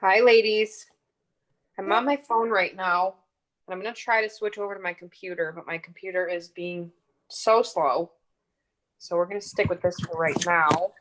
Hi, ladies. I'm on my phone right now, and I'm going to try to switch over to my computer, but my computer is being so slow. So we're going to stick with this for right now.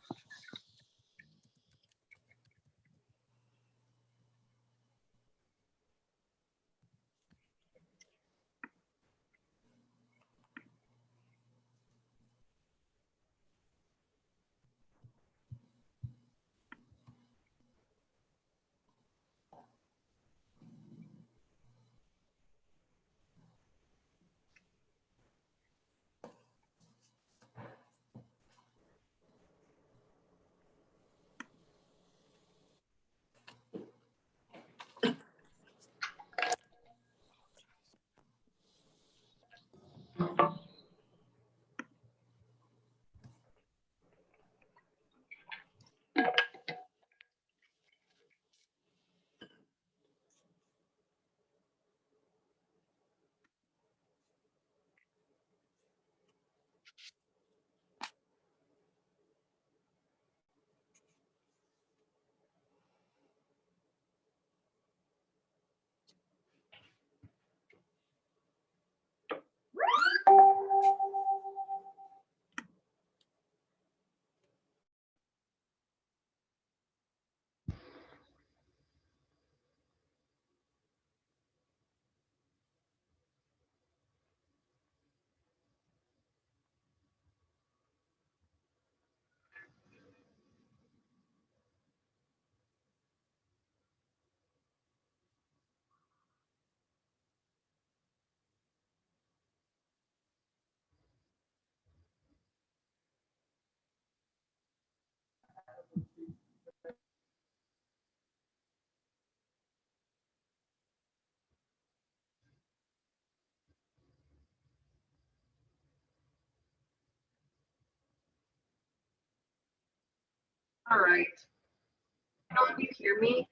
All right. Can you hear me?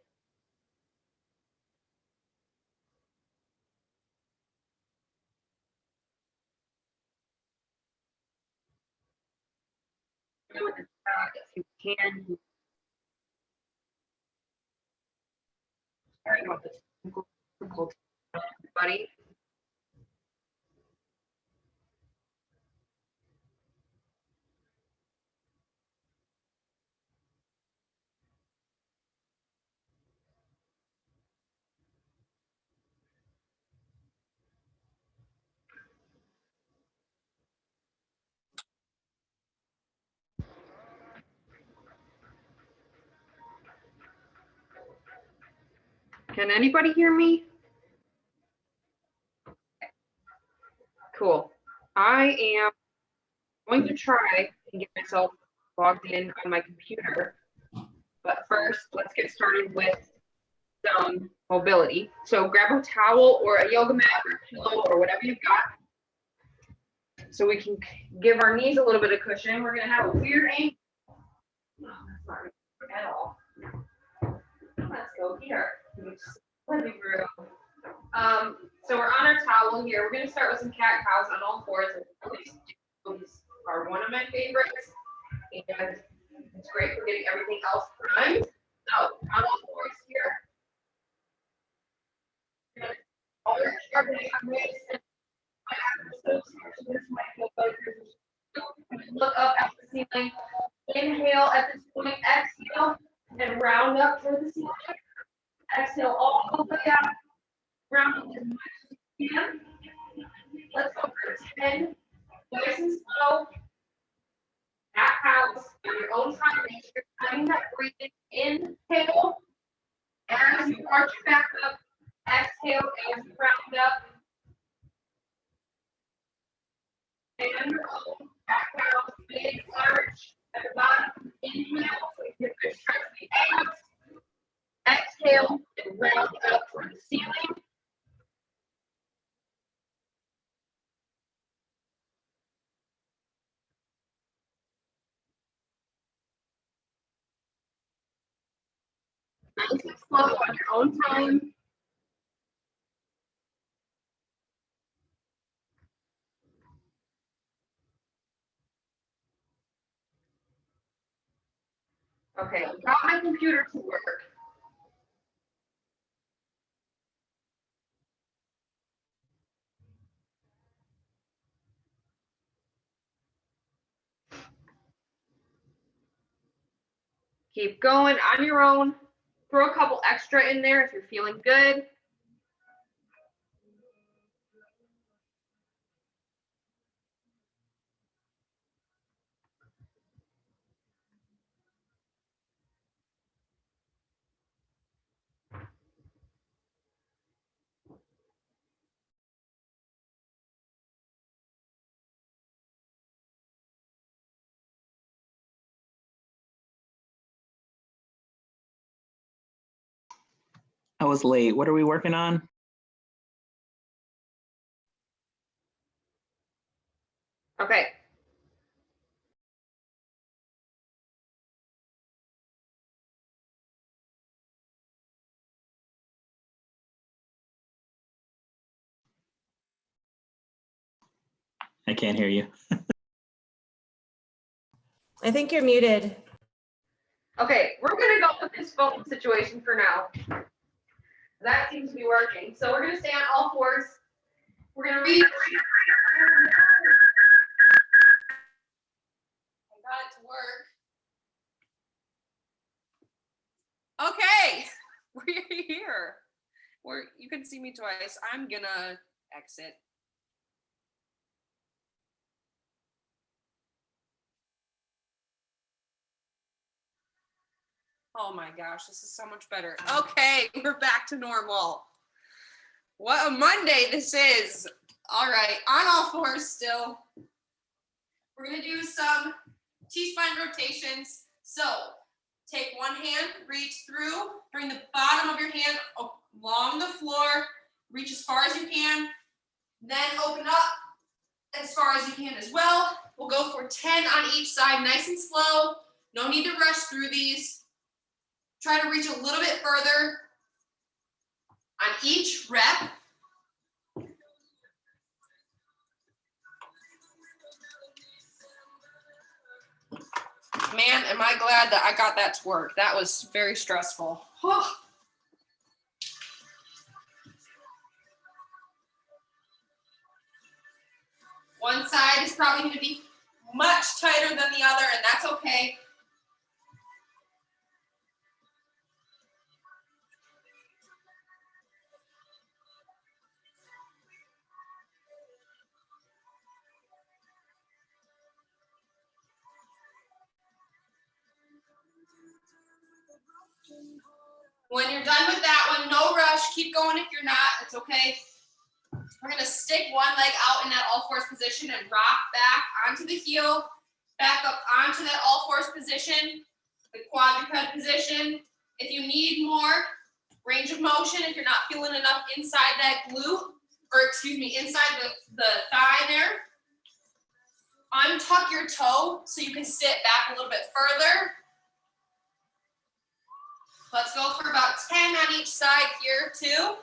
If you can, sorry about this difficult, everybody. Can anybody hear me? Cool. I am going to try and get myself logged in on my computer. But first, let's get started with some mobility. So grab a towel or a yoga mat or a pillow or whatever you've got so we can give our knees a little bit of cushion. We're going to have a weird angle. No, that's not good at all. Let's go here. Living room. So we're on our towel here. We're going to start with some cat cows on all fours. These are one of my favorites. And it's great for getting everything else primed. So on all fours here. Look up at the ceiling. Inhale at this point, exhale, and round up toward the ceiling. Exhale all the way out. Round up as much as you can. Let's go for 10. Nice and slow. At house, on your own time, make sure you're timing that breathing. Inhale as you arch back up. Exhale as you round up. And back out, big arch at the bottom. Inhale, so you can stretch the abs. Exhale and round up toward the ceiling. Nice and slow on your own time. Okay, I got my computer to work. Keep going on your own. Throw a couple extra in there if you're feeling good. I was late. What are we working on? Okay. I can't hear you. I think you're muted. Okay, we're gonna go with this phone situation for now. That seems to be working. So we're gonna stay on all fours. We're gonna reach. I got it to work. Okay, we're here. You can see me twice. I'm gonna exit. Oh my gosh, this is so much better. Okay, we're back to normal. What a Monday this is. All right, on all fours still. We're gonna do some T-spine rotations. So take one hand, reach through, bring the bottom of your hand along the floor, reach as far as you can, then open up as far as you can as well. We'll go for 10 on each side, nice and slow. No need to rush through these. Try to reach a little bit further on each rep. Man, am I glad that I got that to work. That was very stressful. One side is probably going to be much tighter than the other, and that's okay. When you're done with that one, no rush. Keep going if you're not. It's okay. We're going to stick one leg out in that all fours position and rock back onto the heel, back up onto that all fours position, the quadruped position. If you need more range of motion, if you're not feeling enough inside that glute, or excuse me, inside the thigh there, untuck your toe so you can sit back a little bit further. Let's go for about 10 on each side here too.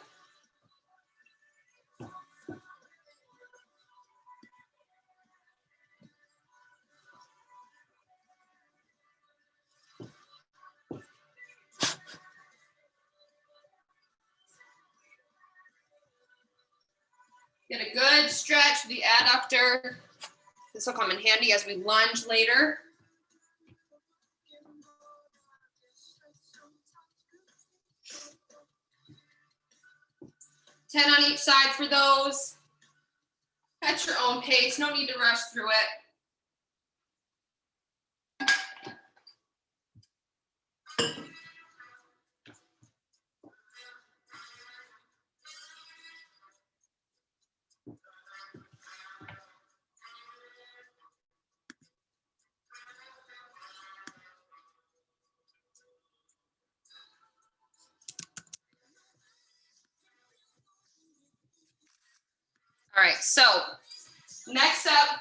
Get a good stretch of the adductor. This will come in handy as we lunge later. Ten on each side for those. At your own pace, no need to rush through it. All right, so next up,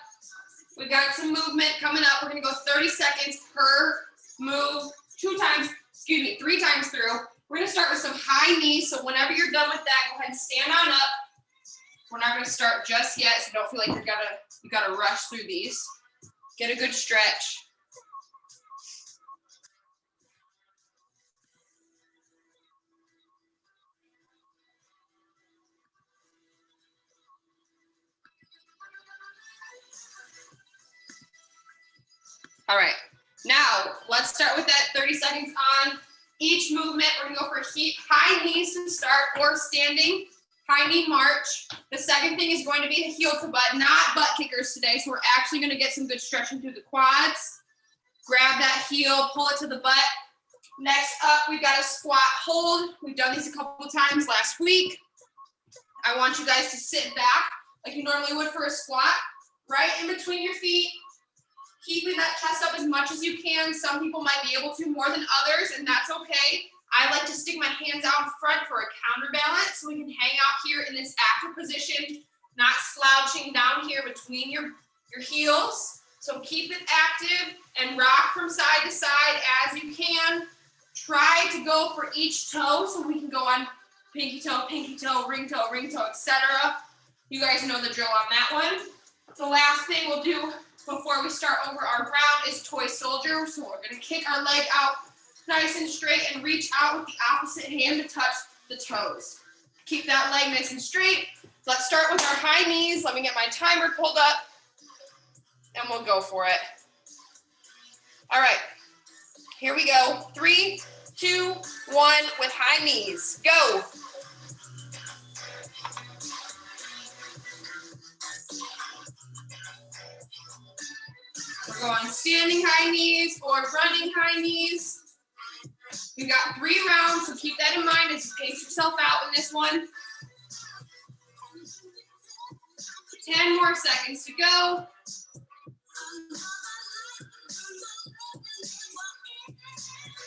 we've got some movement coming up. We're gonna go 30 seconds per move, 3 times through. We're gonna start with some high knees, so whenever you're done with that, go ahead and stand on up. We're not gonna start just yet, so don't feel like you gotta rush through these. Get a good stretch. All right, Now, let's start with that 30 seconds on each movement. We're gonna go for high knees to start or standing, high knee march. The second thing is going to be the heel to butt, not butt kickers today. So we're actually gonna get some good stretching through the quads. Grab that heel, pull it to the butt. Next up, we've got a squat hold. We've done these a couple of times last week. I want you guys to sit back like you normally would for a squat, right in between your feet, keeping that chest up as much as you can. Some people might be able to more than others, and that's okay. I like to stick my hands out in front for a counterbalance so we can hang out here in this active position, not slouching down here between your heels. So keep it active and rock from side to side as you can. Try to go for each toe so we can go on pinky toe, ring toe, etc. You guys know the drill on that one. The last thing we'll do before we start over our round is toy soldier. So we're gonna kick our leg out nice and straight and reach out with the opposite hand to touch the toes. Keep that leg nice and straight. Let's start with our high knees. Let me get my timer pulled up and we'll go for it. All right, here we go. 3, 2, 1 with high knees. Go. We're going standing high knees or running high knees. We got 3 rounds, so keep that in mind as you pace yourself out in this one. 10 more seconds to go.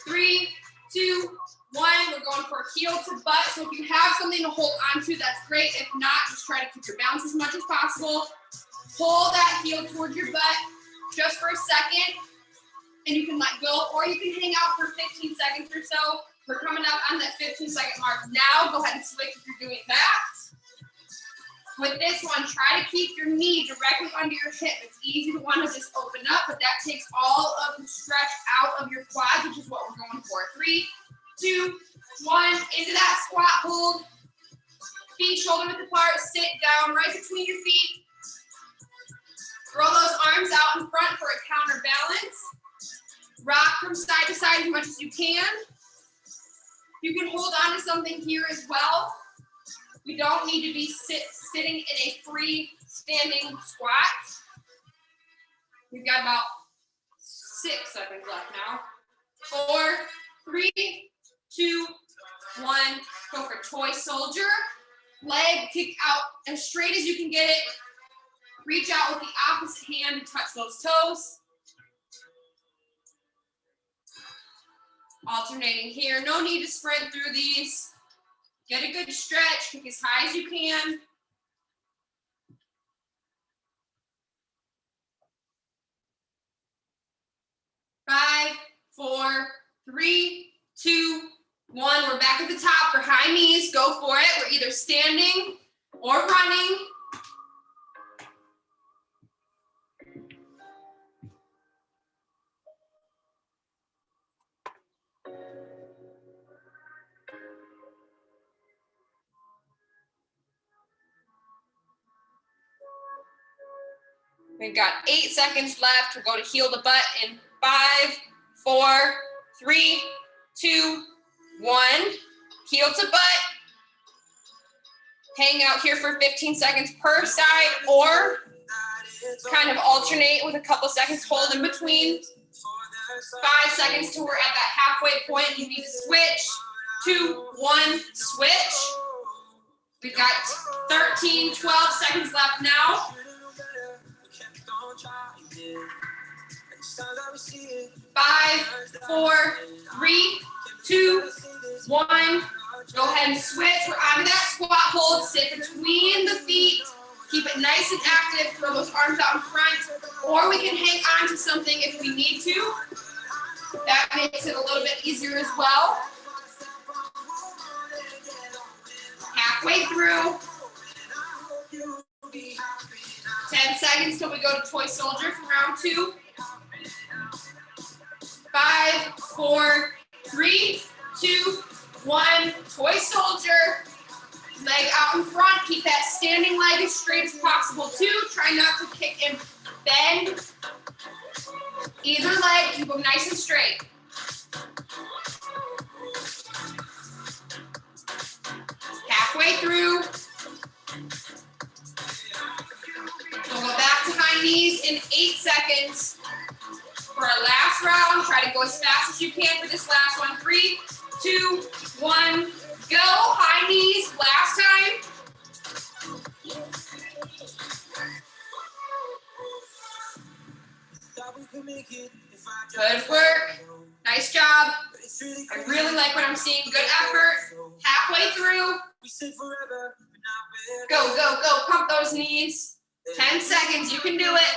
3, 2, 1. We're going for heel to butt. So if you have something to hold onto, that's great. If not, just try to keep your balance as much as possible. Pull that heel towards your butt just for a second, and you can let go, or you can hang out for 15 seconds or so. We're coming up on that 15-second mark now. Go ahead and switch if you're doing that. With this one, try to keep your knee directly under your hip. It's easy to want to just open up, but that takes all of the stretch out of your quads, which is what we're going for. 3, 2, 1, into that squat hold. Feet shoulder width apart, sit down right between your feet. Roll those arms out in front for a counterbalance. Rock from side to side as much as you can. You can hold on to something here as well. We don't need to be sitting in a free standing squat. We've got about 6 seconds left now. 4, 3, 2, 1. Go for toy soldier. Leg kick out as straight as you can get it. Reach out with the opposite hand and touch those toes. Alternating here. No need to sprint through these. Get a good stretch. Kick as high as you can. Five, 4, 3, 2, 1. We're back at the top for high knees. Go for it. We're either standing or running. We've got 8 seconds left. We'll go to heel to butt in 5, 4, 3, 2, 1. Heel to butt. Hang out here for 15 seconds per side, or kind of alternate with a couple seconds hold in between. 5 seconds till we're at that halfway point. You need to switch. 2, 1, switch. We've got 13, 12 seconds left now. 5, 4, 3, 2, 1. Go ahead and switch. We're onto that squat hold. Sit between the feet. Keep it nice and active. Throw those arms out in front. Or we can hang on to something if we need to. That makes it a little bit easier as well. Halfway through. 10 seconds till we go to toy soldier for round 2. 5, 4, 3, 2, 1. Toy soldier. Leg out in front. Keep that standing leg as straight as possible too. Try not to kick and bend. Either leg, keep them nice and straight. Halfway through. We'll go back to high knees in 8 seconds. For our last round, try to go as fast as you can for this last one. 3, 2, 1, go. High knees, last time. Good work. Nice job. I really like what I'm seeing. Good effort. Halfway through. Go, go, go. Pump those knees. 10 seconds. You can do it.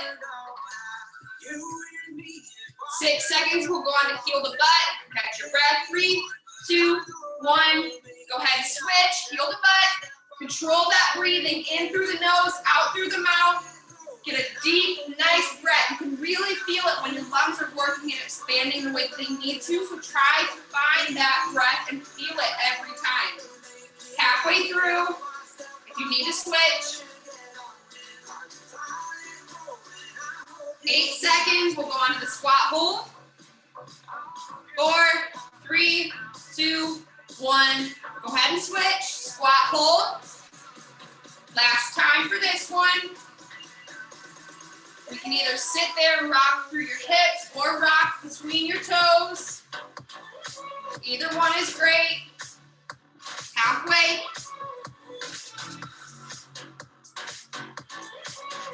6 seconds. We'll go on to heel the butt. Catch your breath. 3, 2, 1. Go ahead and switch. Heel the butt. Control that breathing in through the nose, out through the mouth. Get a deep, nice breath. You can really feel it when your lungs are working and expanding the way that they need to. So try to find that breath and feel it every time. Halfway through, if you need to switch. 8 seconds, we'll go on to the squat hold. 4, 3, 2, 1. Go ahead and switch. Squat hold. Last time for this one. You can either sit there and rock through your hips or rock between your toes. Either one is great. Halfway.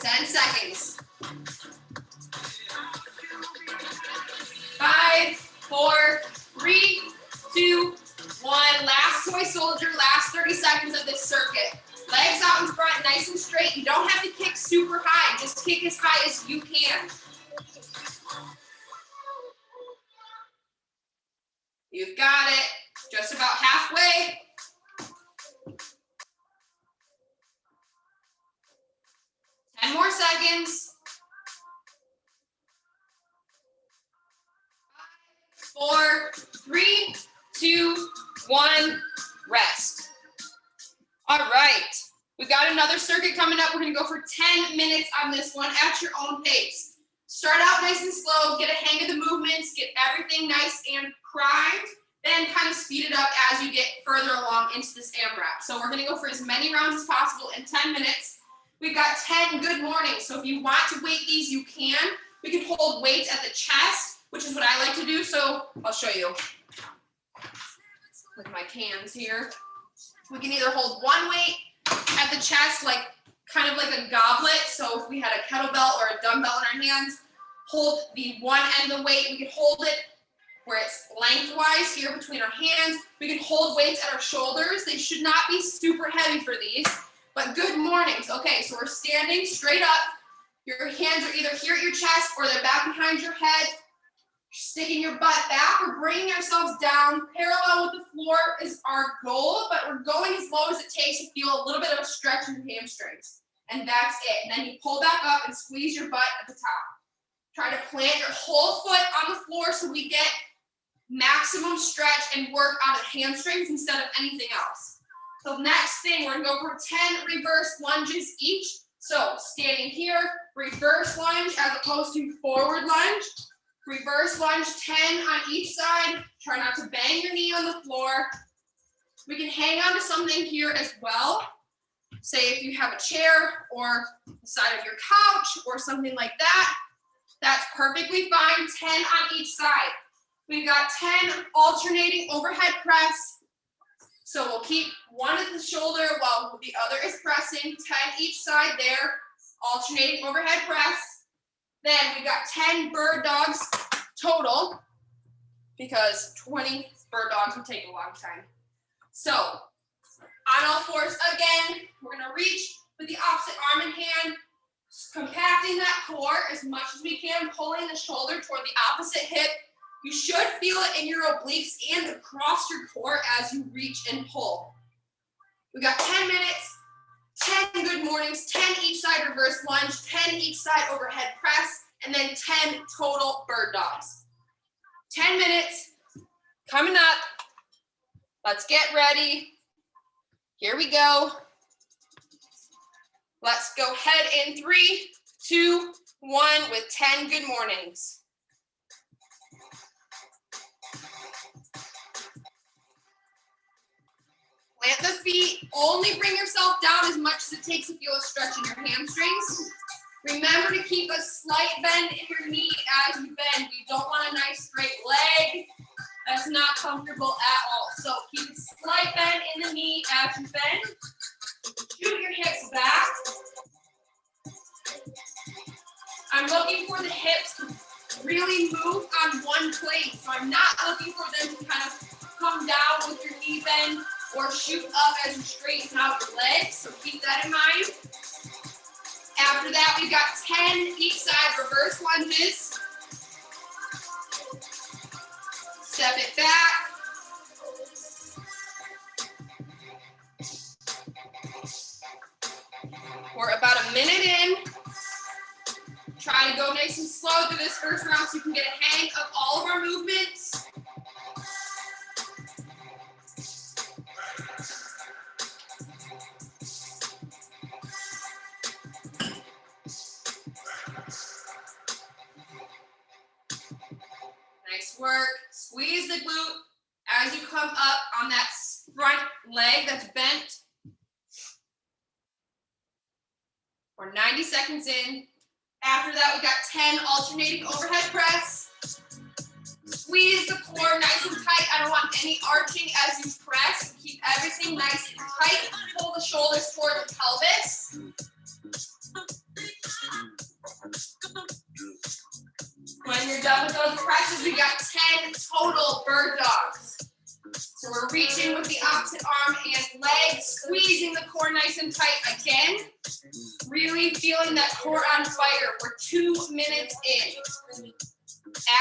10 seconds. 5, 4, 3, 2, 1. Last toy soldier, last 30 seconds of this circuit. Legs out in front, nice and straight. You don't have to kick super high. Just kick as high as you can. You've got it. Just about halfway. More seconds. 5, 4, 3, 2, 1. Rest. All right. We've got another circuit coming up. We're going to go for 10 minutes on this one at your own pace. Start out nice and slow. Get a hang of the movements. Get everything nice and primed. Then kind of speed it up as you get further along into this AMRAP. So we're going to go for as many rounds as possible in 10 minutes. We've got 10 good mornings. So if you want to weight these, you can. We can hold weights at the chest, which is what I like to do. So I'll show you with my cans here. We can either hold one weight at the chest, like kind of like a goblet. So if we had a kettlebell or a dumbbell in our hands, hold the one end of the weight. We can hold it where it's lengthwise here between our hands. We can hold weights at our shoulders. They should not be super heavy for these, but good mornings. Okay, so we're standing straight up. Your hands are either here at your chest or they're back behind your head. Sticking your butt back or bringing ourselves down. Parallel with the floor is our goal, but we're going as low as it takes to feel a little bit of a stretch in your hamstrings. And that's it. And then you pull back up and squeeze your butt at the top. Try to plant your whole foot on the floor so we get maximum stretch and work on the hamstrings instead of anything else. So next thing, we're gonna go for 10 reverse lunges each. So standing here, reverse lunge as opposed to forward lunge. Reverse lunge, 10 on each side. Try not to bang your knee on the floor. We can hang on to something here as well. Say if you have a chair or the side of your couch or something like that, that's perfectly fine. 10 on each side. We've got 10 alternating overhead press. So we'll keep one at the shoulder while the other is pressing. 10 each side there, alternating overhead press. Then we got 10 bird dogs total because 20 bird dogs would take a long time. So on all fours again, we're gonna reach with the opposite arm and hand, compacting that core as much as we can, pulling the shoulder toward the opposite hip. You should feel it in your obliques and across your core as you reach and pull. We got 10 minutes. 10 good mornings, 10 each side reverse lunge, 10 each side overhead press, and then 10 total bird dogs. 10 minutes coming up. Let's get ready. Here we go. Let's go head in 3, 2, 1 with 10 good mornings. feet. Only bring yourself down as much as it takes to feel a stretch in your hamstrings. Remember to keep a slight bend in your knee as you bend. You don't want a nice straight leg. That's not comfortable at all. So keep a slight bend in the knee as you bend. Shoot your hips back. I'm looking for the hips to really move on one plane. So I'm not looking for them to kind of come down with your knee bend or shoot up as you straighten out your legs. So keep that in mind. After that, we've got 10 each side reverse lunges. Step it back. We're about a minute in. Try to go nice and slow through this first round so you can get a hang of all of our movements. Nice work. Squeeze the glute as you come up on that front leg that's bent. We're 90 seconds in. After that, we got 10 alternating overhead press. Squeeze the core nice and tight. I don't want any arching as you press. Keep everything nice and tight. Pull the shoulders toward the pelvis. When you're done with those presses, we got 10 total bird dogs. So we're reaching with the opposite arm and leg, squeezing the core nice and tight again. Really feeling that core on fire. We're 2 minutes in.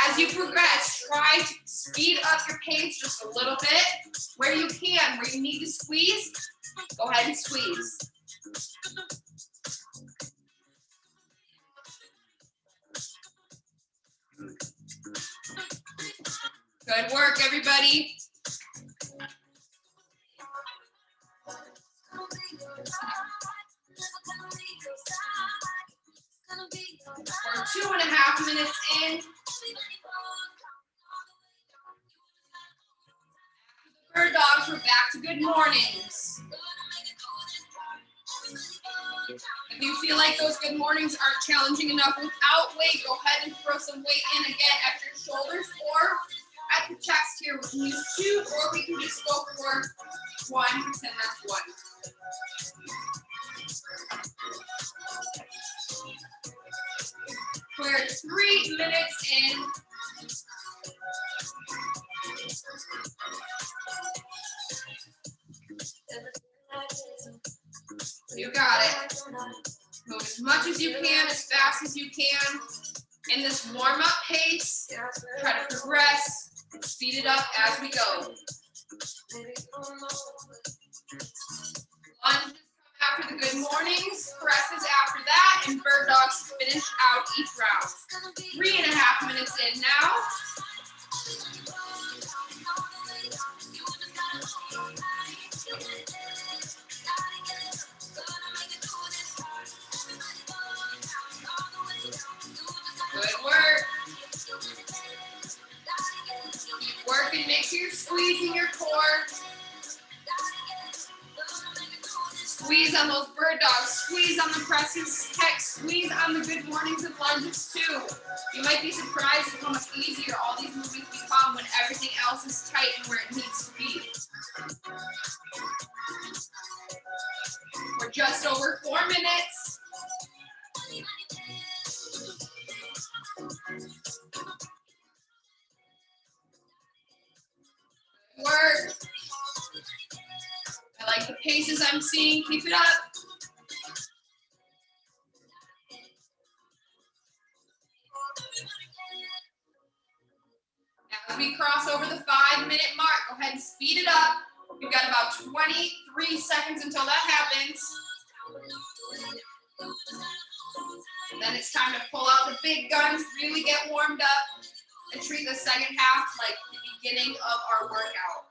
As you progress, try to speed up your pace just a little bit. Where you can, where you need to squeeze, go ahead and squeeze. Good work, everybody. We're 2.5 minutes in. Bird dogs, we're back to good mornings. If you feel like those good mornings aren't challenging enough without weight, go ahead and throw some weight in again at your shoulders or at the chest here. We can use 2 or we can just go for 1, pretend that's 1. We're 3 minutes in. You got it. Move as much as you can, as fast as you can. In this warm-up pace, try to progress and speed it up as we go. Lunges after the good mornings, presses after that, and bird dogs to finish out each round. 3.5 minutes in now. Good work. Keep working, make sure you're squeezing your core. Squeeze on those bird dogs, squeeze on the presses, heck, squeeze on the good mornings and lunges too. You might be surprised at how much easier all these movements become when everything else is tight and where it needs to be. We're just over 4 minutes. Work. I like the paces I'm seeing. Keep it up. As we cross over the 5-minute mark, go ahead and speed it up. We've got about 23 seconds until that happens. And then it's time to pull out the big guns, really get warmed up, and treat the second half like the beginning of our workout.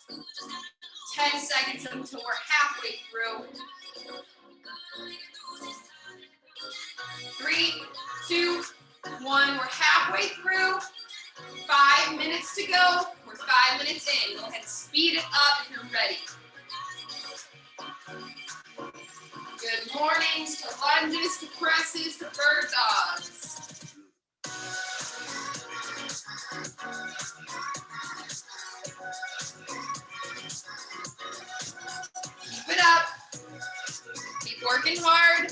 10 seconds until we're halfway through. 3, 2, 1, we're halfway through. 5 minutes to go. We're 5 minutes in. Go ahead and speed it up if you're ready. mornings to lunges to presses to bird dogs. Keep it up. Keep working hard.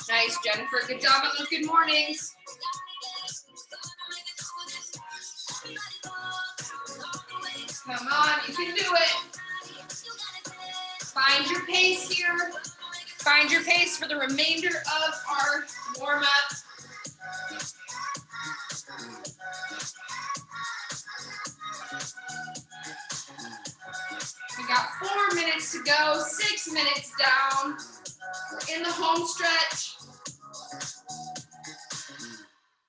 Nice, Jennifer. Good job on those good mornings. Come on, you can do it. Find your pace here. Find your pace for the remainder of our warm-up. We got 4 minutes to go, 6 minutes down. We're in the home stretch.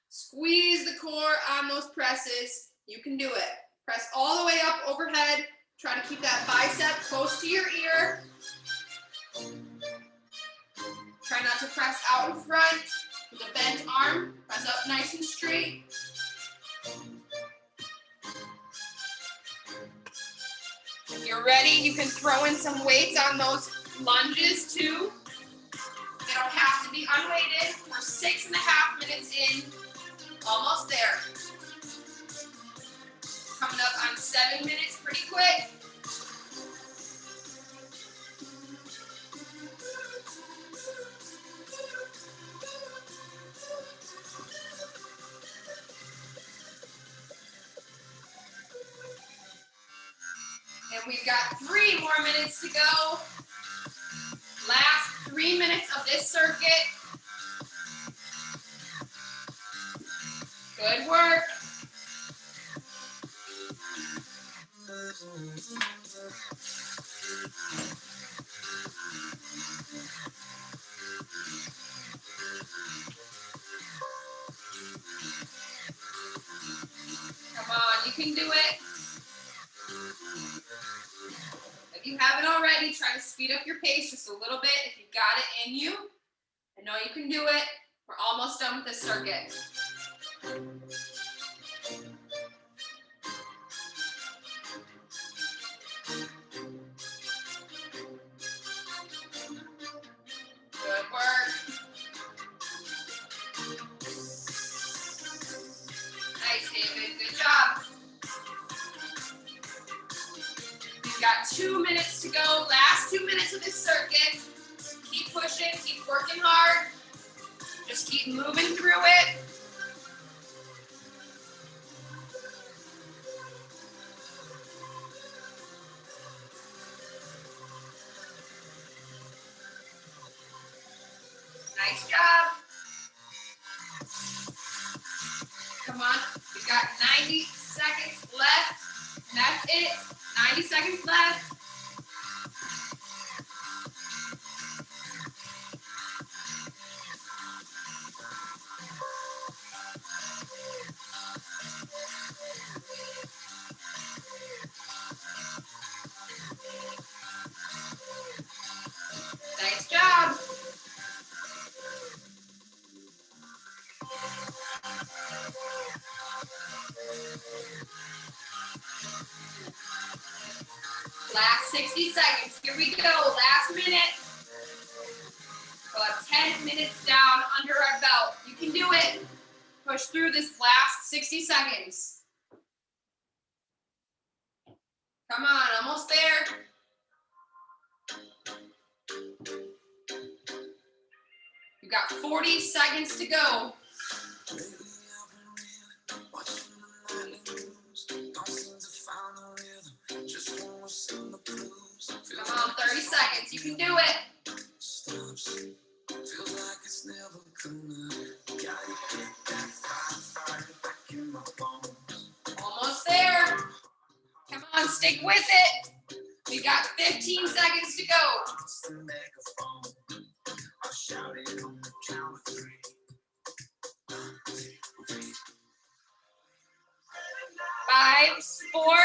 Squeeze the core on those presses. You can do it. Press all the way up overhead. Try to keep that bicep close to your ear. Try not to press out in front with a bent arm. Press up nice and straight. If you're ready, you can throw in some weights on those lunges too. They don't have to be unweighted. We're 6.5 minutes in. Almost there. Coming up on 7 minutes, pretty quick. And we've got 3 more minutes to go. Last 3 minutes of this circuit. Good work. Come on, you can do it. If you haven't already, try to speed up your pace just a little bit if you've got it in you. I know you can do it. We're almost done with this circuit. Good work. Nice, David. Good job. We've got 2 minutes to go. Last 2 minutes of this circuit. Keep pushing. Keep working hard. Just keep moving through it. Nice job. Come on. We've got 90 seconds left. That's it. 90 seconds left. Nice job. Last 60 seconds. Here we go. Last minute. We'll have 10 minutes down under our belt. You can do it. Push through this last 60 seconds. Come on, almost there. You've got 40 seconds to go. Come on, 30 seconds. You can do it. Almost there. Come on, stick with it. We got 15 seconds to go. 5, 4,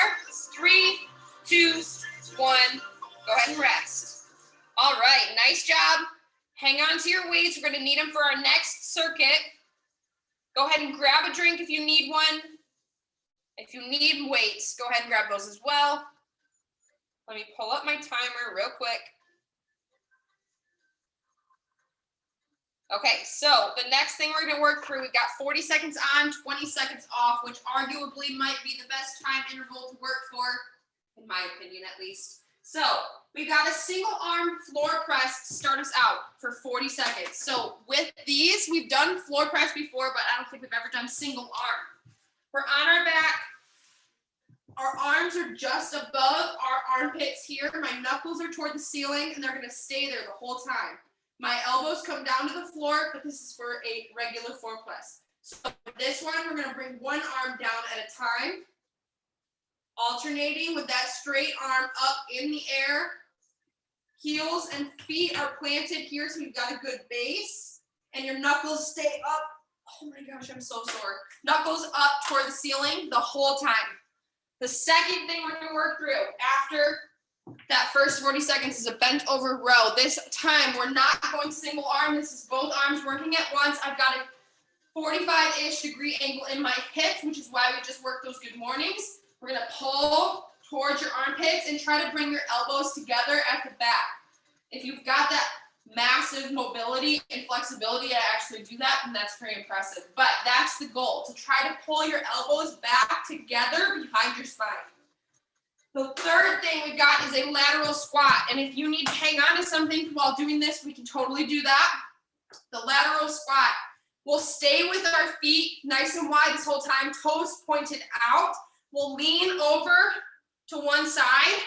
3, 2, 1. Go ahead and rest. All right, nice job. Hang on to your weights. We're going to need them for our next circuit. Go ahead and grab a drink if you need one. If you need weights, go ahead and grab those as well. Let me pull up my timer real quick. Okay, so the next thing we're gonna work through, we've got 40 seconds on, 20 seconds off, which arguably might be the best time interval to work for, in my opinion at least. So we got a single arm floor press to start us out for 40 seconds. So with these, we've done floor press before, but I don't think we've ever done single arm. We're on our back. Our arms are just above our armpits here. My knuckles are toward the ceiling, and they're gonna stay there the whole time. My elbows come down to the floor, but this is for a regular floor press. So for this one, we're gonna bring one arm down at a time, alternating with that straight arm up in the air. Heels and feet are planted here, so we've got a good base, and your knuckles stay up. Oh my gosh, I'm so sore. Knuckles up toward the ceiling the whole time. The second thing we're gonna work through after that first 40 seconds is a bent over row. This time we're not going single arm. This is both arms working at once. I've got a 45-ish degree angle in my hips, which is why we just worked those good mornings. We're gonna pull towards your armpits and try to bring your elbows together at the back. If you've got that massive mobility and flexibility to actually do that, then that's very impressive. But that's the goal, to try to pull your elbows back together behind your spine. The third thing we've got is a lateral squat. And if you need to hang on to something while doing this, we can totally do that. The lateral squat. We'll stay with our feet nice and wide this whole time, toes pointed out. We'll lean over to one side,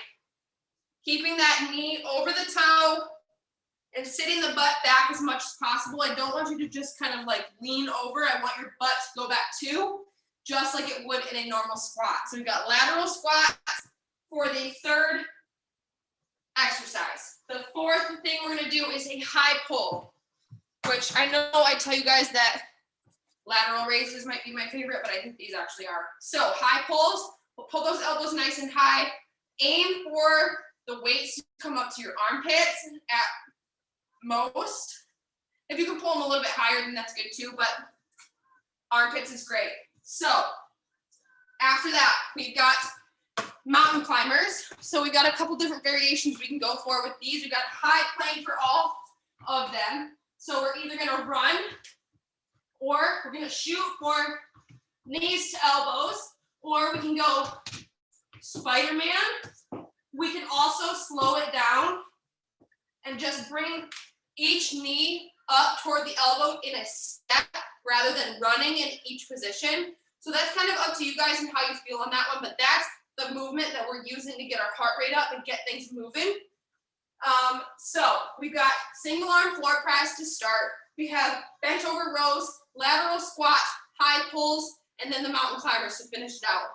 keeping that knee over the toe and sitting the butt back as much as possible. I don't want you to just kind of like lean over. I want your butt to go back too, just like it would in a normal squat. So we've got lateral squats for the third exercise. The fourth thing we're gonna do is a high pull, which I know I tell you guys that lateral raises might be my favorite, but I think these actually are. So high pulls, we'll pull those elbows nice and high. Aim for the weights to come up to your armpits at most. If you can pull them a little bit higher, then that's good too, but armpits is great. So after that, we've got mountain climbers. So we've got a couple different variations we can go for with these. We've got high plank for all of them. So we're either gonna run or we're gonna shoot for knees to elbows, or we can go Spider-Man. We can also slow it down and just bring each knee up toward the elbow in a step rather than running in each position. So that's kind of up to you guys and how you feel on that one, but that's the movement that we're using to get our heart rate up and get things moving. So we've got single arm floor press to start. We have bench over rows, lateral squats, high pulls, and then the mountain climbers to finish it out.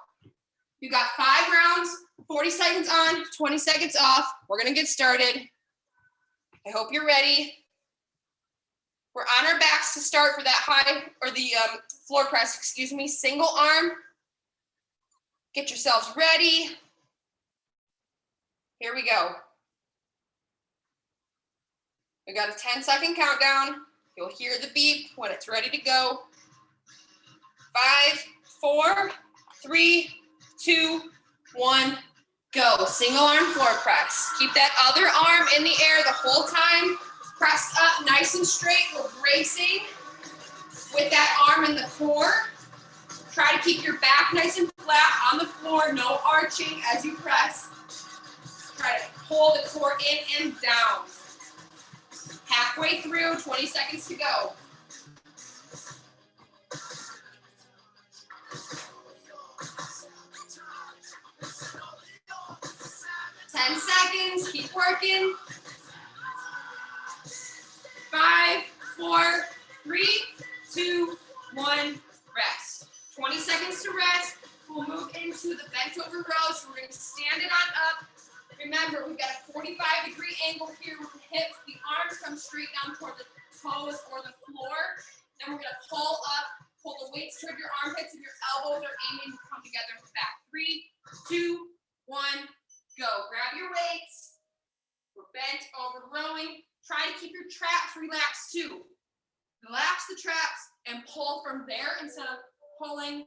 You've got 5 rounds, 40 seconds on, 20 seconds off. We're gonna get started. I hope you're ready. We're on our backs to start for that high, or the floor press, excuse me, single arm. Get yourselves ready. Here we go. We got a 10-second countdown. You'll hear the beep when it's ready to go. 5, 4, 3, 2, 1, go. Single arm floor press. Keep that other arm in the air the whole time. Pressed up nice and straight. We're bracing with that arm in the core. Try to keep your back nice and flat on the floor, no arching as you press. Try to pull the core in and down. Halfway through, 20 seconds to go. 10 seconds, keep working. 5, 4, 3, 2, 1, rest. 20 seconds to rest. We'll move into the bent over row. So we're going to stand it on up. Remember, we've got a 45-degree angle here with the hips. The arms come straight down toward the toes or the floor. Then we're going to pull up, pull the weights toward your armpits, and your elbows are aiming to come together in the back. 3, 2, 1, go. Grab your weights. We're bent over rowing. Try to keep your traps relaxed too. Relax the traps and pull from there instead of pulling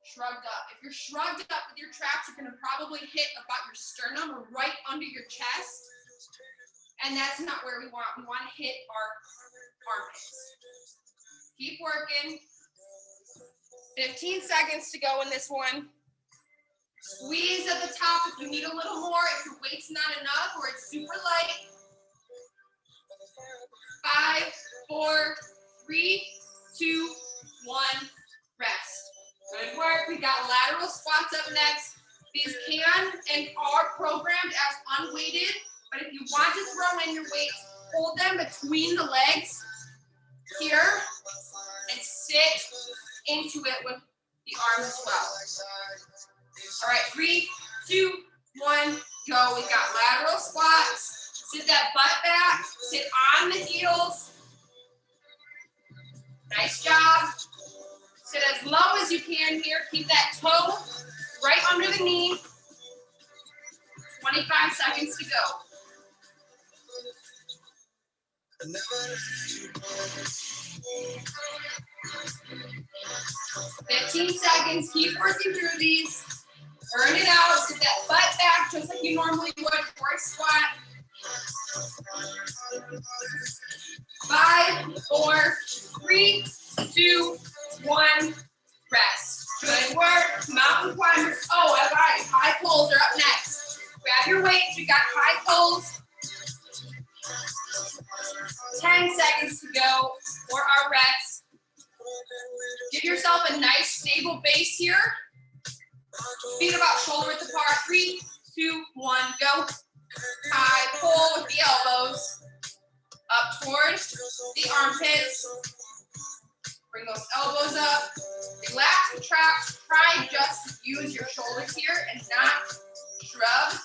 shrugged up. If you're shrugged up with your traps, you're gonna probably hit about your sternum or right under your chest. And that's not where we want. We want to hit our armpits. Keep working. 15 seconds to go in this one. Squeeze at the top if you need a little more, if your weight's not enough or it's super light. 5, 4, 3, 2, 1, rest. Good work. We got lateral squats up next. These can and are programmed as unweighted, but if you want to throw in your weights, hold them between the legs here and sit into it with the arms as well. All right, 3, 2, 1, go. We got lateral squats. Sit that butt back. Sit on the heels. Nice job. Sit as low as you can here. Keep that toe right under the knee. 25 seconds to go. 15 seconds. Keep working through these. Burn it out. Sit that butt back just like you normally would for a squat. 5, 4, 3, 2, 1. Rest. Good work. Mountain climbers. Oh, all right. High pulls are up next. Grab your weights. We got high pulls. 10 seconds to go for our rest. Give yourself a nice stable base here. Feet about shoulder width apart. 3, 2, 1, go. High pull with the elbows up towards the armpits. Bring those elbows up. Relax the traps. Try just to use your shoulders here and not shrug.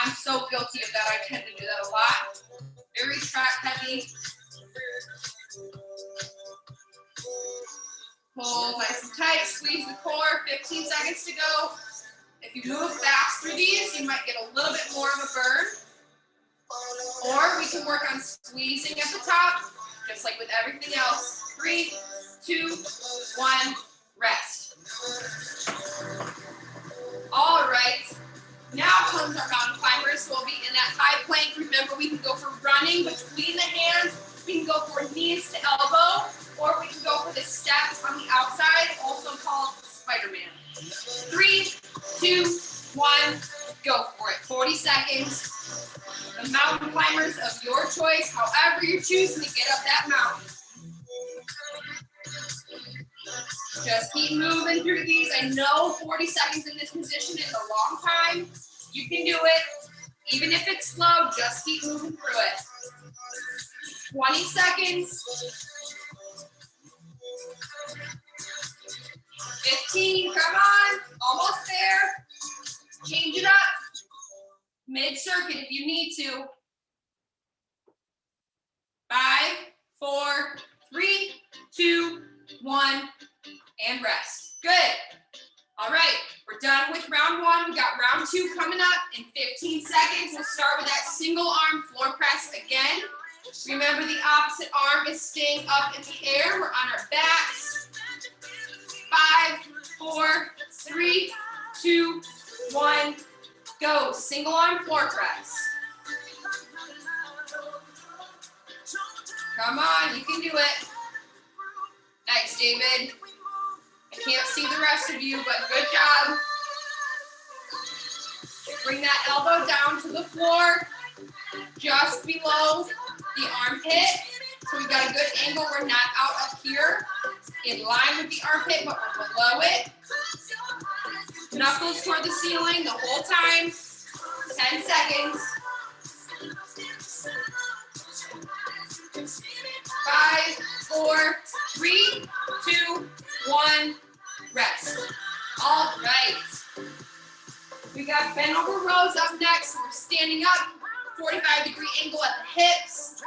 I'm so guilty of that. I tend to do that a lot. Very trap heavy. Pull nice and tight. Squeeze the core. 15 seconds to go. If you move fast through these, you might get a little bit more of a burn. Or we can work on squeezing at the top, just like with everything else. 3, 2, 1, rest. All right. Now comes our mountain climbers. So we'll be in that high plank. Remember, we can go for running between the hands. We can go for knees to elbow, or we can go for the steps on the outside, also called Spider-Man. 3, 2, 1, go for it. 40 seconds. The mountain climbers of your choice, however you're choosing to get up that mountain. Just keep moving through these. I know 40 seconds in this position is a long time. You can do it. Even if it's slow, just keep moving through it. 20 seconds. 15, come on. Almost there. Change it up. Mid-circuit if you need to. 5, 4, 3, 2, 1, and rest. Good. All right, we're done with round 1. We got round 2 coming up in 15 seconds. We'll start with that single arm floor press again. Remember, the opposite arm is staying up in the air. We're on our backs. 5, 4, 3, 2, 1, go. Single arm floor press. Come on, you can do it. Nice, David. I can't see the rest of you, but good job. Bring that elbow down to the floor, just below the armpit. So we got a good angle. We're not out up here in line with the armpit, but we're below it. Knuckles toward the ceiling the whole time. 10 seconds. 5, 4, 3, 2, 1, rest. All right. We got bent over rows up next. We're standing up, 45-degree angle at the hips.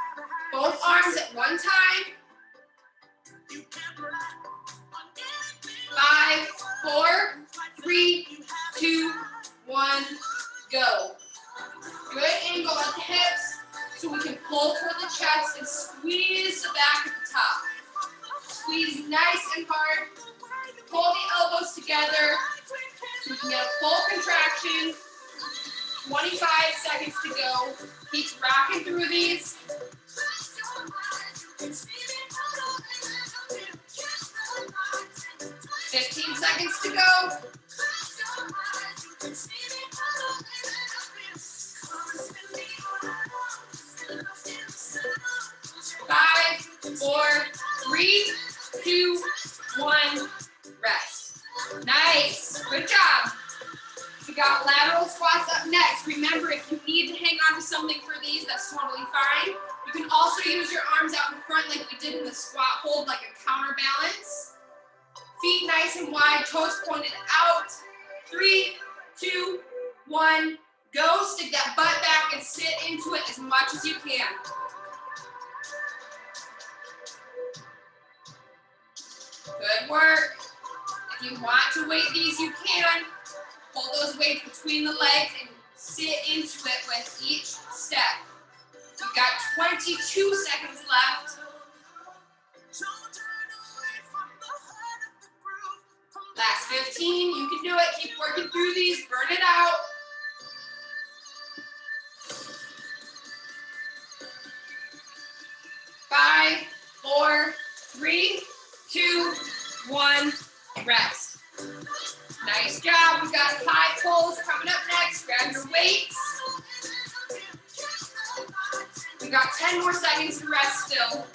Both arms at one time. 5, 4, 3, 2, 1, go. Good angle at the hips so we can pull toward the chest and squeeze the back at the top. Squeeze nice and hard. Pull the elbows together. together. So we can get a full contraction. 25 seconds to go. Keep rocking through these. 15 seconds to go. 5, 4, 3, 2, 1, rest. Nice, good job. We got lateral squats up next. Remember, if you need to hang on to something for these, that's totally fine. You can also use your arms out in front like we did in the squat hold, like a counterbalance. Feet nice and wide, toes pointed out. 3, 2, 1, go. Stick that butt back and sit into it as much as you can. Good work. If you want to weight these, you can. Hold those weights between the legs and sit into it with each step. We've got 22 seconds left. Last 15, you can do it. Keep working through these, burn it out. Five, 4, 3, 2, 1, rest. Nice job. We've got high pulls coming up next. Grab your weights. We've got 10 more seconds to rest still.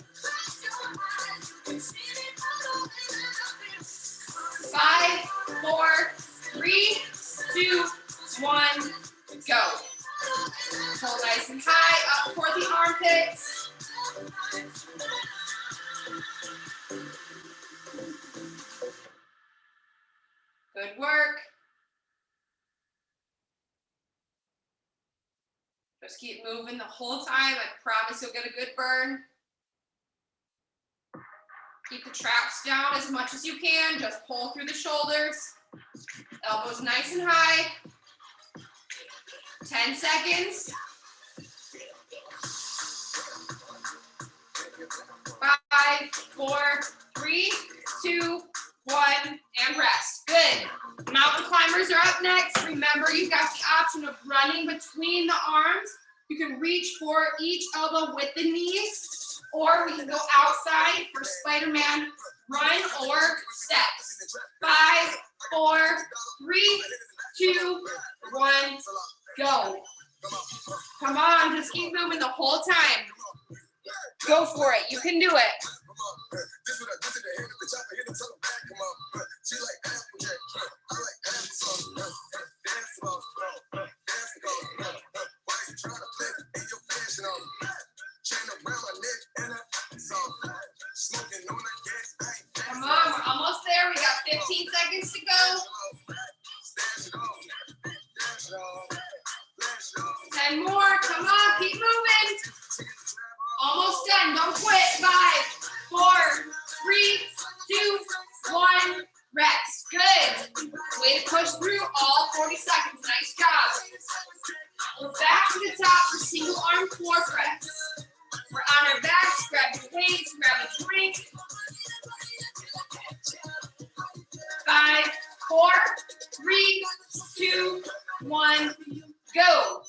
5, 4, 3, 2, 1, go. Pull nice and high up toward the armpits. Good work. Just keep moving the whole time. I promise you'll get a good burn. Keep the traps down as much as you can. Just pull through the shoulders. Elbows nice and high. 10 seconds. 5, 4, 3, 2, 1, and rest. Good. Mountain climbers are up next. Remember, you've got the option of running between the arms. You can reach for each elbow with the knees, or we can go outside for Spider-Man run or steps. 5, 4, 3, 2, 1, go. Come on, just keep moving the whole time. Go for it. You can do it. Come on, we're almost there. We got 15 seconds to go. 10 more. Come on, keep moving. Almost done. Don't quit. 5, 4, 3, 2, 1. Rest. Good. Way to push through all 40 seconds. Nice job. We're back to the top for single arm floor press. We're on our backs. Grab your weights. Grab a drink. 5, 4, 3, 2, 1. Go.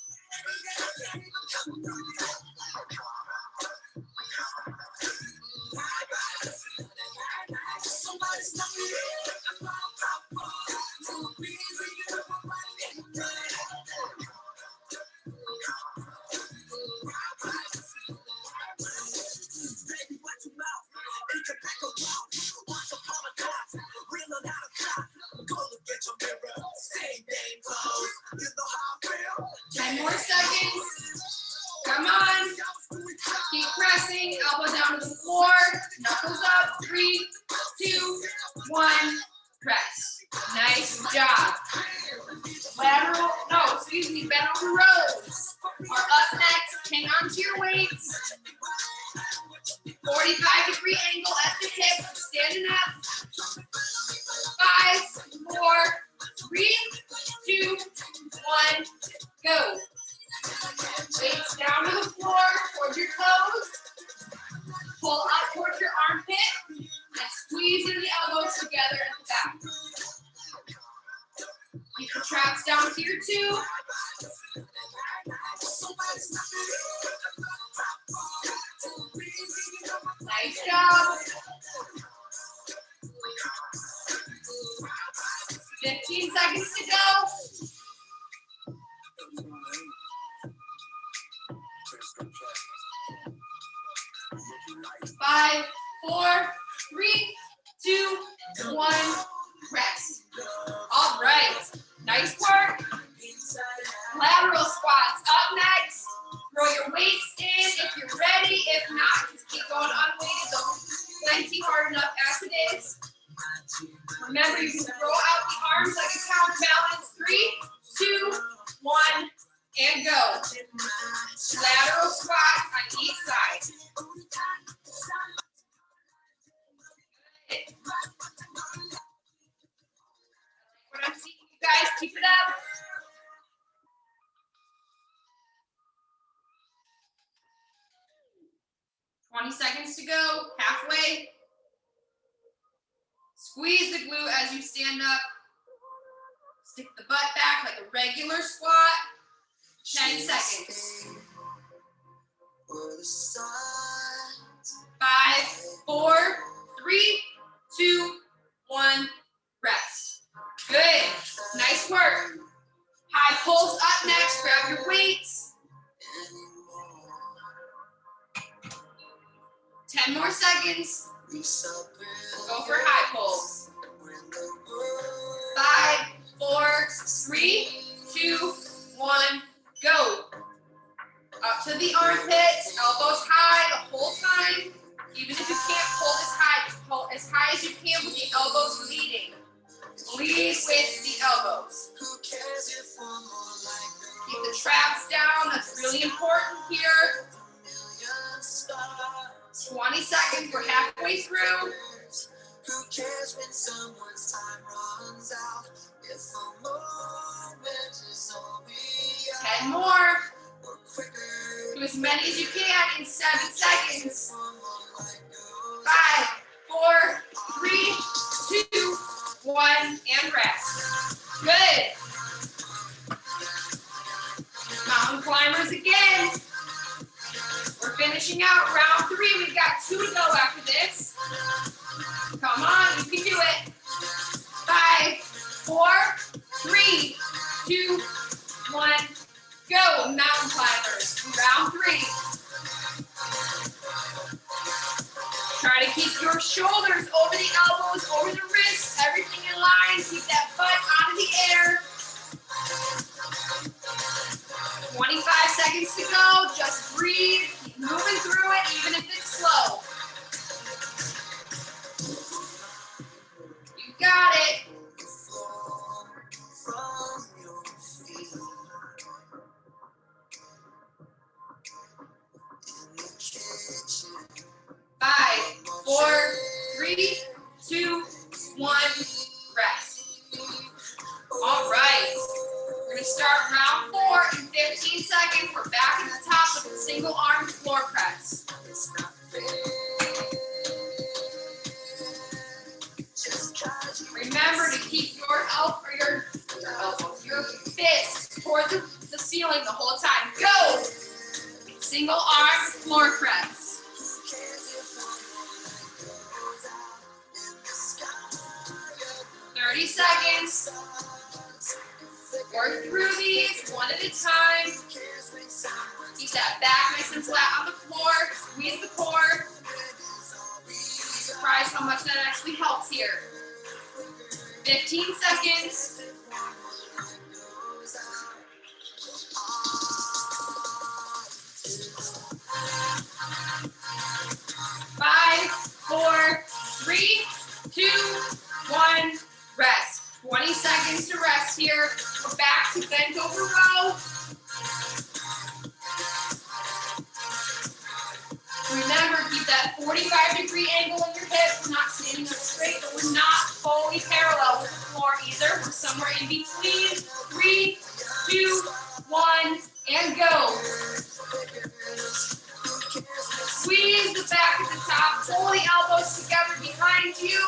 2. Nice job. 15 seconds to go. 5, 4, 3, 2, 1. Rest. All right. Nice work. Lateral squats up next. Throw your weights in if you're ready. If not, just keep going unweighted. Don't plenty hard enough as it is. Remember, you can throw out the arms like a counterbalance. 3, 2, 1, and go. Lateral squats on each side. What I'm seeing, you guys, keep it up. $20 seconds to go, halfway. Squeeze the glute as you stand up. Stick the butt back like a regular squat. 10 seconds. 5, 4, 3, 2, 1, rest. Good, nice work. High pulls up next, grab your weights. 10 more seconds. Go for high pulls. 5, 4, 3, 2, 1, go. Up to the armpits, elbows high the whole time. Even if you can't pull as high, just pull as high as you can with the elbows leading. Lead with the elbows. Keep the traps down, that's really important here. 20 seconds, we're halfway through. 10 more. Do as many as you can in 7 seconds. 5, 4, 3, 2, 1, and rest. Good. Mountain climbers again. We're finishing out round 3. We've got 2 to go after this. Come on, you can do it. 5, 4, 3, 2, 1, go. Mountain climbers, round 3. Try to keep your shoulders over the elbows, over the wrists, everything in line. Keep that butt out of the air. 25 seconds to go. Just breathe. Keep moving through it, even if it's slow. You got it. 5, 4, 3, 2, 1, rest. All right. We're going to start round 4 in 15 seconds. We're back at the top with a single arm floor press. Remember to keep your fists toward the ceiling the whole time. Go! Single arm floor press. 30 seconds. Work through these one at a time. Keep that back nice and flat on the floor. Squeeze the core. Be surprised how much that actually helps here. 15 seconds. 5, 4, 3, 2, 1, rest. 20 seconds to rest here. We're back to bent over row. Remember, keep that 45-degree angle in your hips. We're not standing up straight, but we're not fully parallel with the floor either. We're somewhere in between. 3, 2, 1, and go. Squeeze the back at the top. Pull the elbows together behind you.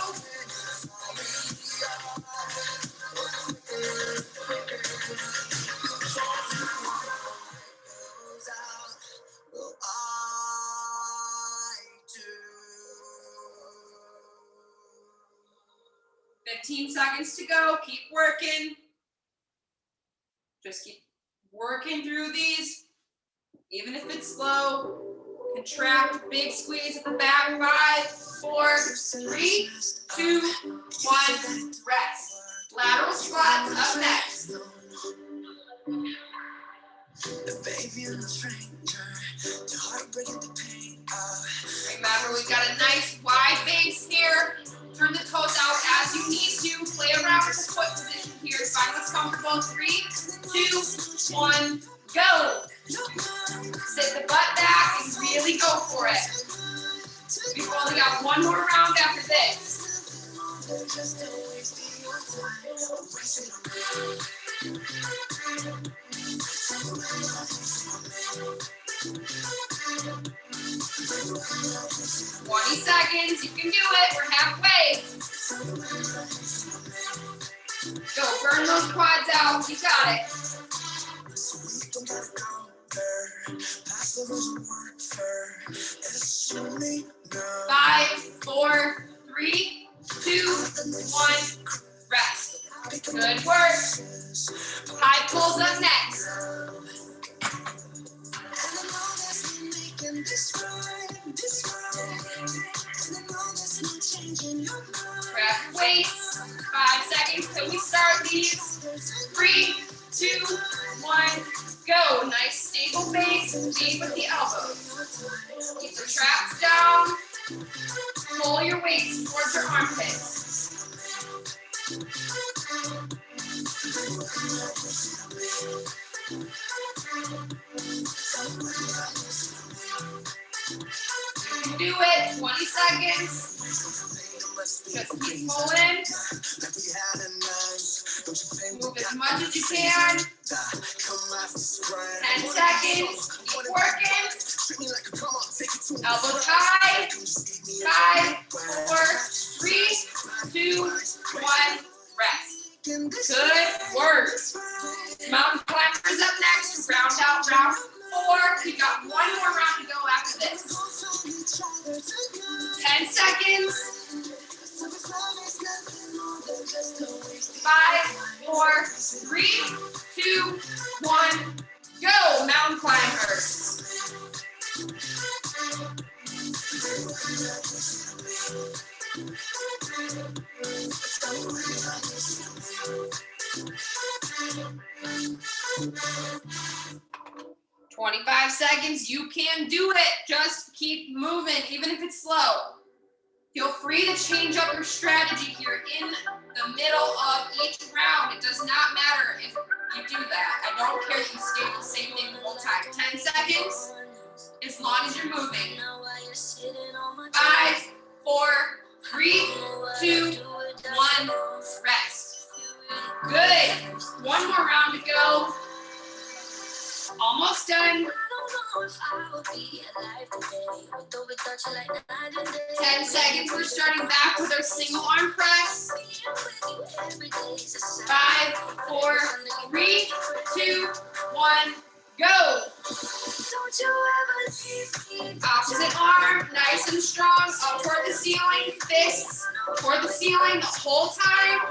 15 seconds to go. Keep working. Just keep working through these. Even if it's slow. Contract, big squeeze at the back. 5, 4, 3, 2, 1, rest. Lateral squats up next. Remember, we've got a nice wide base here. Turn the toes out as you need to. Play around with the foot position here. Find what's comfortable. 3, 2, 1, go. Sit the butt back and really go for it. We've only got one more round after this. 20 seconds, you can do it, we're halfway. Go, burn those quads out, you got it. 5, 4, 3, 2, 1, rest. Good work. High pulls up next. Grab weights. 5 seconds till we start these. 3, 2, 1, go. Nice stable base. Lead with the elbows. Keep the traps down. Pull your weights towards your armpits. 20 seconds. Just keep pulling. Move as much as you can. 10 seconds. Keep working. Elbows high. 5, 4, 3, 2, 1. Rest. Good work. Mountain climbers up next. Round out round 4. We got one more round to go after this. 10 seconds. 5, 4, 3, 2, 1. Go, mountain climbers. "25 seconds, you can do it. Just keep moving, even if it's slow. Feel free to change up your strategy here in the middle of each round. It does not matter if you do that. I don't care that you stay the same thing the whole time. 10 seconds, as long as you're moving. 5, 4, 3, 2, 1, rest. Good. One more round to go. Almost done. 10 seconds. We're starting back with our single arm press. 5, 4, 3, 2, 1, go. Opposite arm, nice and strong, up toward the ceiling, fists toward the ceiling the whole time.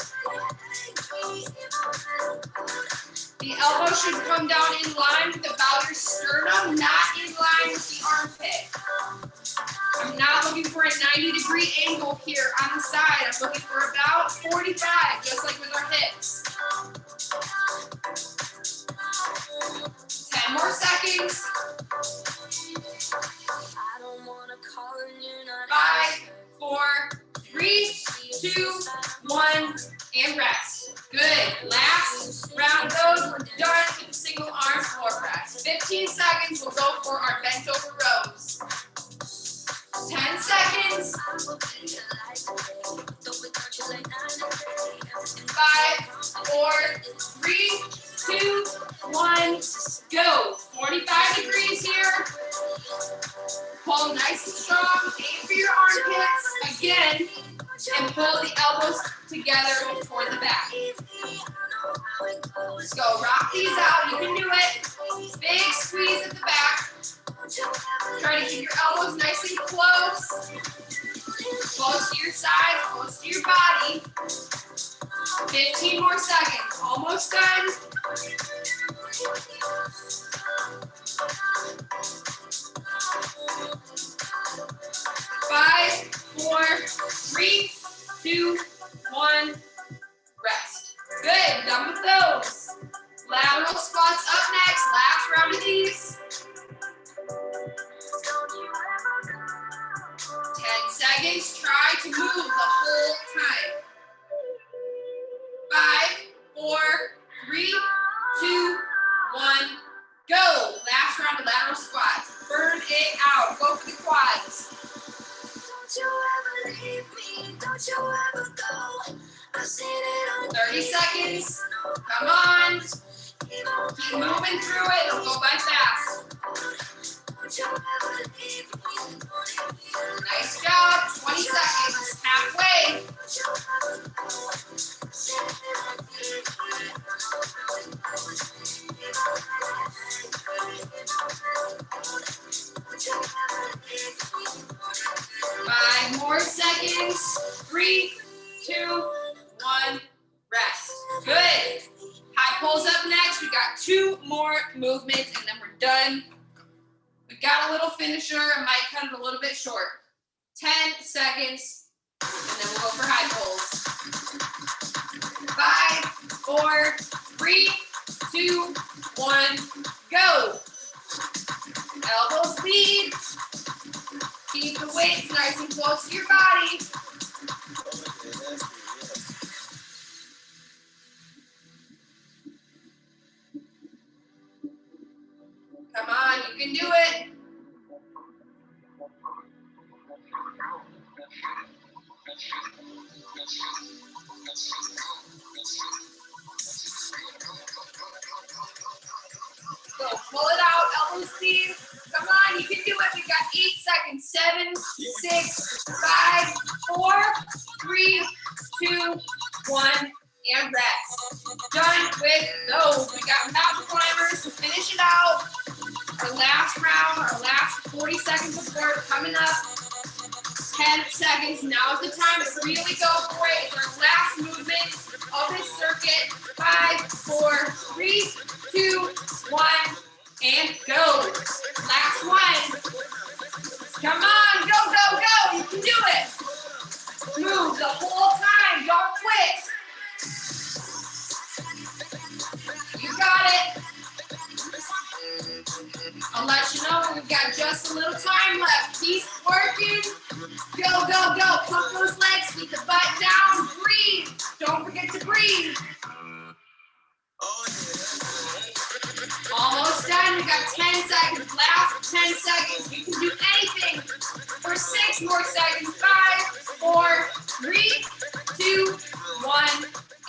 The elbow should come down in line with about your sternum, not in line with the armpit. I'm not looking for a 90-degree angle here on the side. I'm looking for about 45, just like with our hips. 10 more seconds. 5, 4, 3, 2, 1, and rest. Good. Last round goes. We're done with the single arm floor press. 15 seconds. We'll go for our bent over rows. 10 seconds. 5, 4, 3, 2, 1, go. 45 degrees here. Pull nice and strong. Aim for your armpits. Again. And pull the elbows together toward the back. Let's go. Rock these out. You can do it. Big squeeze at the back. Try to keep your elbows nice and close. Close to to your side, close to your body. 15 more seconds, almost done. 5, 4, 3, 2, 1, rest. Good, done with those. Lateral squats up next, last round of these. 10 seconds, try to move the whole time. 5, 4, 3, 2, 1, go. Last round of lateral squats. Burn it out, go for the quads. Don't you ever leave me, don't you ever go. I've seen it on 30 seconds, come on. Keep moving through it, it'll go by fast. Don't you ever leave me. Nice job, 20 seconds, halfway. Five more seconds, 3, 2, 1, rest. Good. High pulls up next, we got 2 more movements and then we're done. We got a little finisher, I might cut it a little bit short. 10 seconds, and then we'll go for high pulls. 5, 4, 3, 2, 1, go. Elbows lead. Keep the weights nice and close to your body. Come on, you can do it. Go, pull it out, elbows lead. Come on, you can do it. We got 8 seconds. 7, 6, 5, 4, 3, 2, 1, and rest. Done with those. We got mountain climbers to finish it out. Our last round, our last 40 seconds of work coming up. 10 seconds. Now is the time to really go for it. It's our last movement of this circuit. 5, 4, 3, 2, 1, and go. Last one. Come on, go, go, go. You can do it. Move the whole time. Don't quit. You got it. I'll let you know when we've got just a little time left. Keep working. Go, go, go. Pump those legs. Keep the butt down. Breathe. Don't forget to breathe. Almost done. We got 10 seconds. Last 10 seconds. You can do anything for 6 more seconds. 5, 4, 3, 2, 1,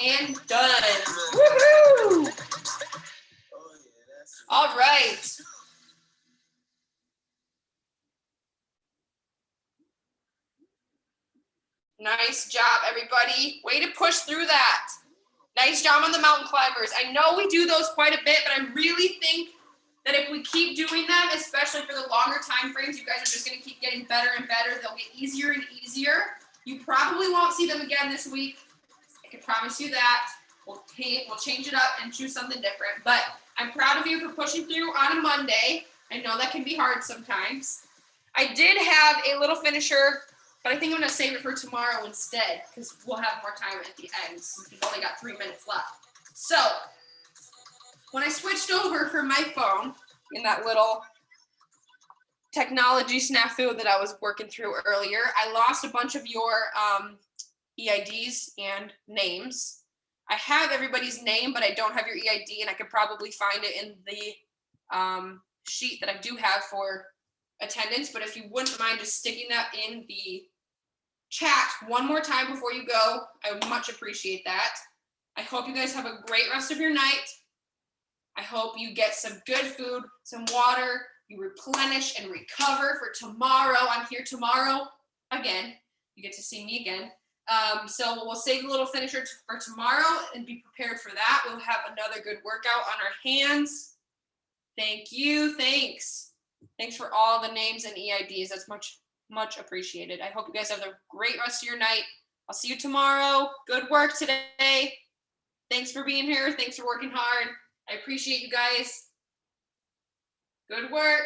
and done. Woohoo! All right. Nice job, everybody. Way to push through that. Nice job on the mountain climbers. I know we do those quite a bit, but I really think that if we keep doing them, especially for the longer time frames, you guys are just going to keep getting better and better. They'll get easier and easier. You probably won't see them again this week. I can promise you that. We'll change it up and choose something different. But I'm proud of you for pushing through on a Monday. I know that can be hard sometimes. I did have a little finisher, but I think I'm going to save it for tomorrow instead because we'll have more time at the end since we've only got 3 minutes left. So when I switched over from my phone in that little technology snafu that I was working through earlier, I lost a bunch of your EIDs and names. I have everybody's name, but I don't have your EID, and I could probably find it in the sheet that I do have for attendance. But if you wouldn't mind just sticking that in the chat one more time before you go, I would much appreciate that. I hope you guys have a great rest of your night. I hope you get some good food, some water, you replenish and recover for tomorrow. I'm here tomorrow again. You get to see me again. So we'll save a little finisher for tomorrow and be prepared for that. We'll have another good workout on our hands. Thank you. Thanks for all the names and EIDs. That's much Much appreciated. I hope you guys have a great rest of your night. I'll see you tomorrow. Good work today. Thanks for being here. Thanks for working hard. I appreciate you guys. Good work.